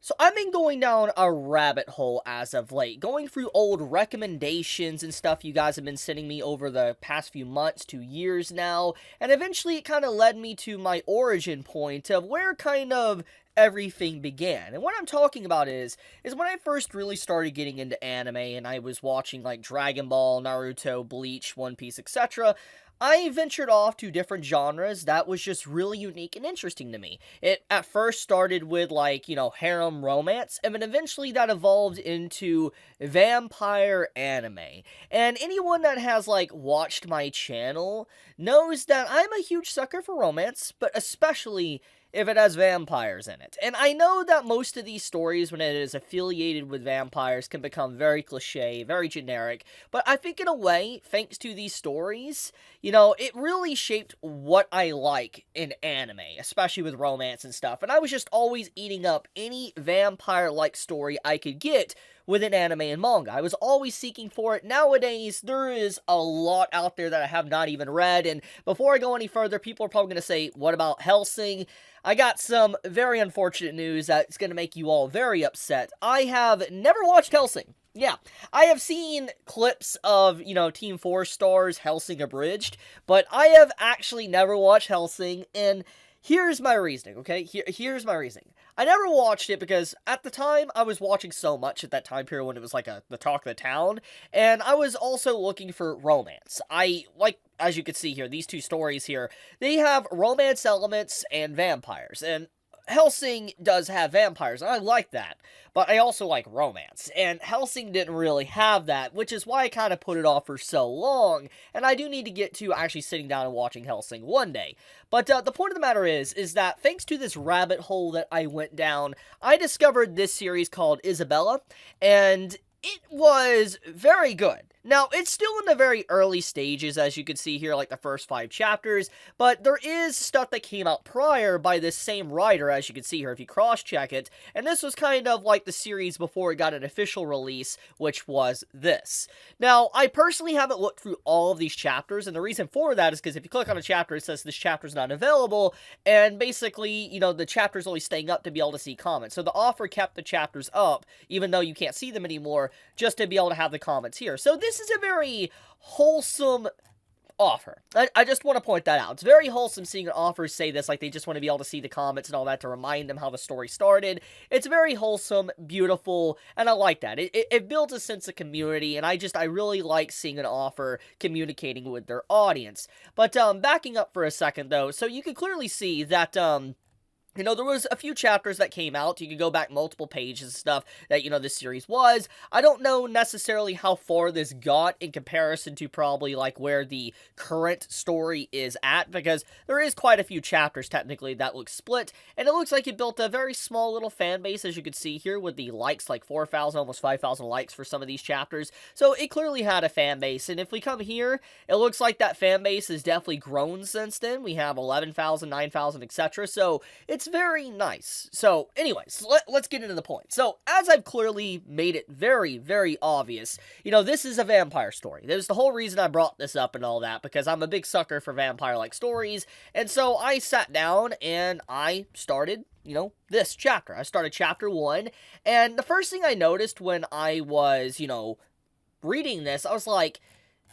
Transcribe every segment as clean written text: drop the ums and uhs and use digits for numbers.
So I've been going down a rabbit hole as of late, going through old recommendations and stuff you guys have been sending me over the past few months to years now, and eventually it kind of led me to my origin point of where kind of everything began. And what I'm talking about is when I first really started getting into anime and I was watching like Dragon Ball, Naruto, Bleach, One Piece, etc. I ventured off to different genres that was just really unique and interesting to me. It at first started with like, harem romance, and then eventually that evolved into vampire anime. And anyone that has like watched my channel knows that I'm a huge sucker for romance, but especially if it has vampires in it. And I know that most of these stories, when it is affiliated with vampires, can become very cliche, very generic, but I think in a way, thanks to these stories, it really shaped what I like in anime, especially with romance and stuff, and I was just always eating up any vampire-like story I could get within anime and manga. I was always seeking for it. Nowadays, there is a lot out there that I have not even read, and before I go any further, people are probably going to say, what about Hellsing? I got some very unfortunate news that's going to make you all very upset. I have never watched Hellsing. Yeah, I have seen clips of, Team 4 Stars Hellsing Abridged, but I have actually never watched Hellsing, and here's my reasoning, okay? Here's my reasoning. I never watched it because at the time I was watching so much at that time period when it was like the talk of the town, and I was also looking for romance. As you can see here, these two stories here, they have romance elements and vampires, and Hellsing does have vampires, and I like that, but I also like romance, and Hellsing didn't really have that, which is why I kind of put it off for so long, and I do need to get to actually sitting down and watching Hellsing one day. But the point of the matter is that thanks to this rabbit hole that I went down, I discovered this series called Isabela, and it was very good. Now, it's still in the very early stages, as you can see here, like the first 5 chapters, but there is stuff that came out prior by this same writer, as you can see here, if you cross-check it, and this was kind of like the series before it got an official release, which was this. Now, I personally haven't looked through all of these chapters, and the reason for that is because if you click on a chapter, it says this chapter is not available, and basically, the chapter's only staying up to be able to see comments. So the author kept the chapters up, even though you can't see them anymore, just to be able to have the comments here. So this is a very wholesome offer. I just want to point that out. It's very wholesome seeing an author say this, like they just want to be able to see the comments and all that to remind them how the story started. It's very wholesome, beautiful, and I like that. It builds a sense of community, and I really like seeing an author communicating with their audience. But backing up for a second, though, so you can clearly see that there was a few chapters that came out. You could go back multiple pages and stuff that, this series was. I don't know necessarily how far this got in comparison to probably, like, where the current story is at, because there is quite a few chapters, technically, that look split, and it looks like it built a very small little fan base, as you can see here, with the likes, like 4,000, almost 5,000 likes for some of these chapters. So it clearly had a fan base, and if we come here, it looks like that fan base has definitely grown since then. We have 11,000, 9,000, etc., so it's very nice. So, anyways, let's get into the point. So, as I've clearly made it very, very obvious, this is a vampire story. There's the whole reason I brought this up and all that, because I'm a big sucker for vampire-like stories, and so I sat down and I started this chapter. I started chapter 1, and the first thing I noticed when I was, reading this, I was like,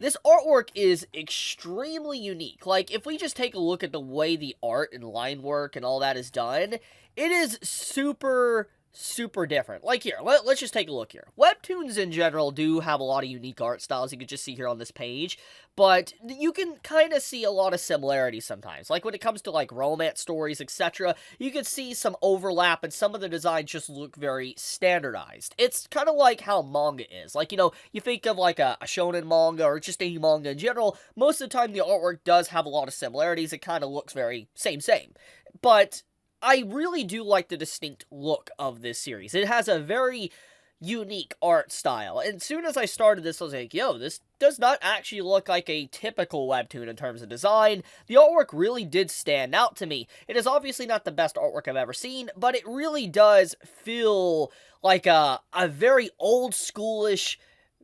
this artwork is extremely unique. Like, if we just take a look at the way the art and line work and all that is done, it is super, super different. Like here, let's just take a look here. Webtoons in general do have a lot of unique art styles, you can just see here on this page, but you can kind of see a lot of similarities sometimes. Like when it comes to like romance stories, etc., you can see some overlap, and some of the designs just look very standardized. It's kind of like how manga is. Like, you think of like a shonen manga or just any manga in general, most of the time the artwork does have a lot of similarities. It kind of looks very same. But I really do like the distinct look of this series. It has a very unique art style, and as soon as I started this, I was like, yo, this does not actually look like a typical webtoon in terms of design. The artwork really did stand out to me. It is obviously not the best artwork I've ever seen, but it really does feel like a very old schoolish,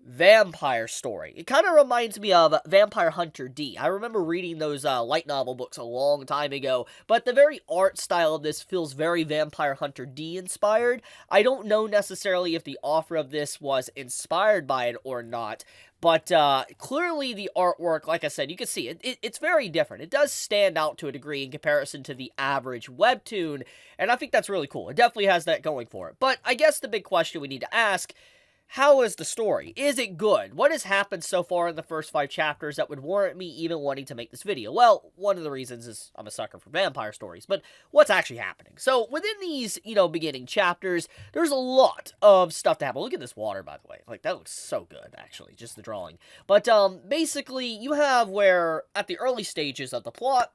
vampire story. It kind of reminds me of Vampire Hunter D. I remember reading those light novel books a long time ago, but the very art style of this feels very Vampire Hunter D inspired. I don't know necessarily if the author of this was inspired by it or not, but clearly the artwork, like I said, you can see it's very different. It does stand out to a degree in comparison to the average webtoon, and I think that's really cool. It definitely has that going for it. But I guess the big question we need to ask: how is the story? Is it good? What has happened so far in the first 5 chapters that would warrant me even wanting to make this video? Well, one of the reasons is I'm a sucker for vampire stories, but what's actually happening? So, within these, beginning chapters, there's a lot of stuff to happen. Look at this water, by the way. Like, that looks so good, actually, just the drawing. But, basically, you have where, at the early stages of the plot,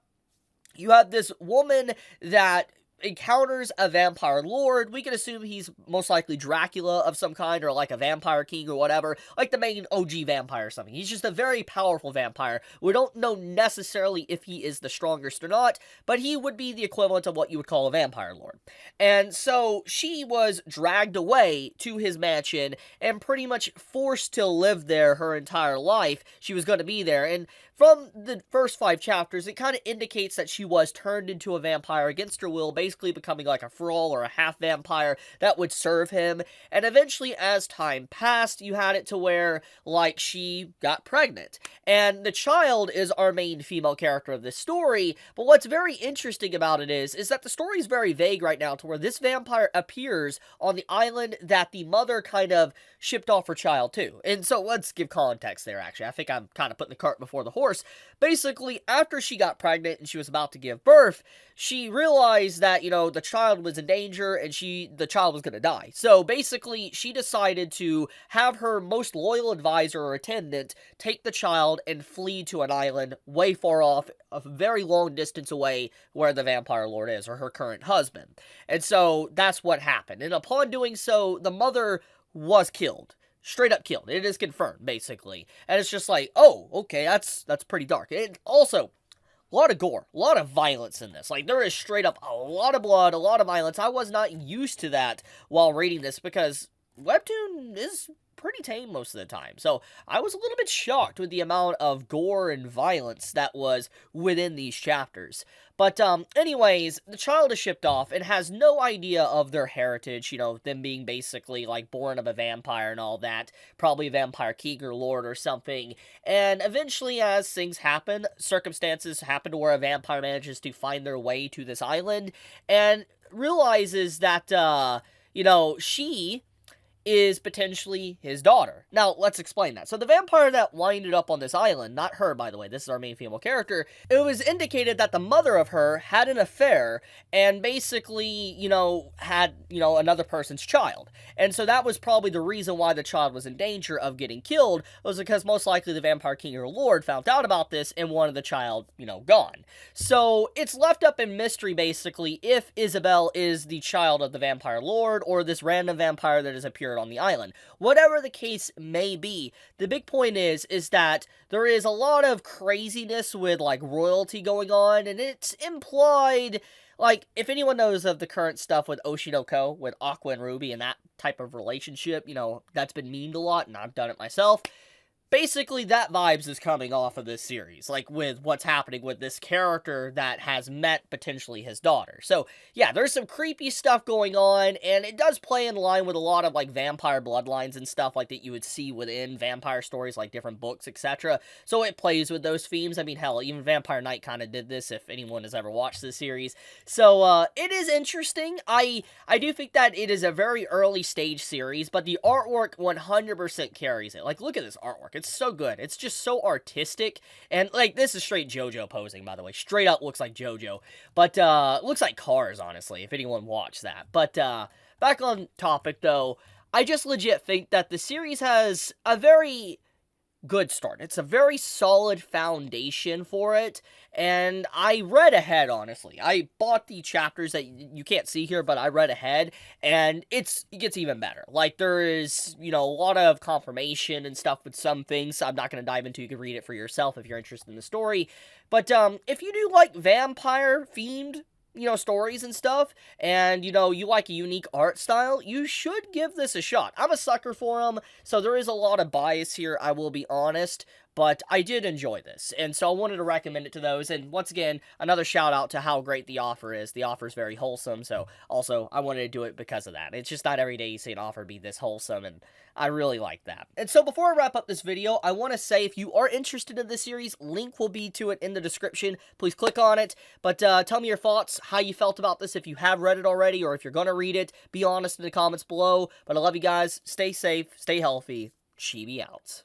you have this woman that encounters a vampire lord. We can assume he's most likely Dracula of some kind, or like a vampire king or whatever, like the main OG vampire or something. He's just a very powerful vampire. We don't know necessarily if he is the strongest or not, but he would be the equivalent of what you would call a vampire lord. And so she was dragged away to his mansion and pretty much forced to live there her entire life. She was going to be there, and from the first 5 chapters, it kind of indicates that she was turned into a vampire against her will, basically becoming like a thrall or a half-vampire that would serve him. And eventually, as time passed, you had it to where, like, she got pregnant. And the child is our main female character of this story, but what's very interesting about it is that the story is very vague right now, to where this vampire appears on the island that the mother kind of shipped off her child to. And so, let's give context there, actually. I think I'm kind of putting the cart before the horse. Basically, after she got pregnant and she was about to give birth, she realized that, the child was in danger and the child was going to die. So basically, she decided to have her most loyal advisor or attendant take the child and flee to an island way far off, a very long distance away, where the vampire lord is, or her current husband. And so that's what happened. And upon doing so, the mother was killed. Straight up killed. It is confirmed, basically. And it's just like, oh, okay, that's pretty dark. And also, a lot of gore, a lot of violence in this. Like, there is straight up a lot of blood, a lot of violence. I was not used to that while reading this, because Webtoon is pretty tame most of the time. So I was a little bit shocked with the amount of gore and violence that was within these chapters. But anyways, the child is shipped off and has no idea of their heritage, them being basically like born of a vampire and all that, probably a vampire king or lord or something. And eventually, as things happen, circumstances happen to where a vampire manages to find their way to this island and realizes that she is potentially his daughter. Now, let's explain that. So the vampire that winded up on this island, not her, by the way, this is our main female character, it was indicated that the mother of her had an affair and basically, had, another person's child. And so that was probably the reason why the child was in danger of getting killed, was because most likely the vampire king or lord found out about this and wanted the child, gone. So it's left up in mystery, basically, if Isabel is the child of the vampire lord or this random vampire that has appeared on the island. Whatever the case may be, the big point is that there is a lot of craziness with, like, royalty going on, and it's implied, like, if anyone knows of the current stuff with Oshinoko, with Aqua and Ruby, and that type of relationship, that's been memed a lot, and I've done it myself. Basically, that vibes is coming off of this series, like with what's happening with this character that has met potentially his daughter. So, yeah, there's some creepy stuff going on, and it does play in line with a lot of, like, vampire bloodlines and stuff like that you would see within vampire stories, like different books, etc. So it plays with those themes. I mean, hell, even Vampire Knight kind of did this, if anyone has ever watched this series. So, it is interesting. I do think that it is a very early stage series, but the artwork 100% carries it. Like, look at this artwork. It's so good. It's just so artistic. And, like, this is straight JoJo posing, by the way. Straight up looks like JoJo. But, looks like Cars, honestly, if anyone watched that. But, back on topic, though, I just legit think that the series has a very good start. It's a very solid foundation for it, and I read ahead, honestly. I bought the chapters that you can't see here, but I read ahead, and it gets even better. Like, there is, a lot of confirmation and stuff with some things I'm not going to dive into. You can read it for yourself if you're interested in the story. But, if you do like vampire-themed stories and stuff, and, you like a unique art style, you should give this a shot. I'm a sucker for them, so there is a lot of bias here, I will be honest, but I did enjoy this, and so I wanted to recommend it to those, and once again, another shout out to how great the offer is. The offer is very wholesome, so also, I wanted to do it because of that. It's just not every day you see an offer be this wholesome, and I really like that. And so before I wrap up this video, I want to say if you are interested in this series, link will be to it in the description. Please click on it, but tell me your thoughts, how you felt about this, if you have read it already, or if you're going to read it. Be honest in the comments below, but I love you guys. Stay safe, stay healthy. Chibi out.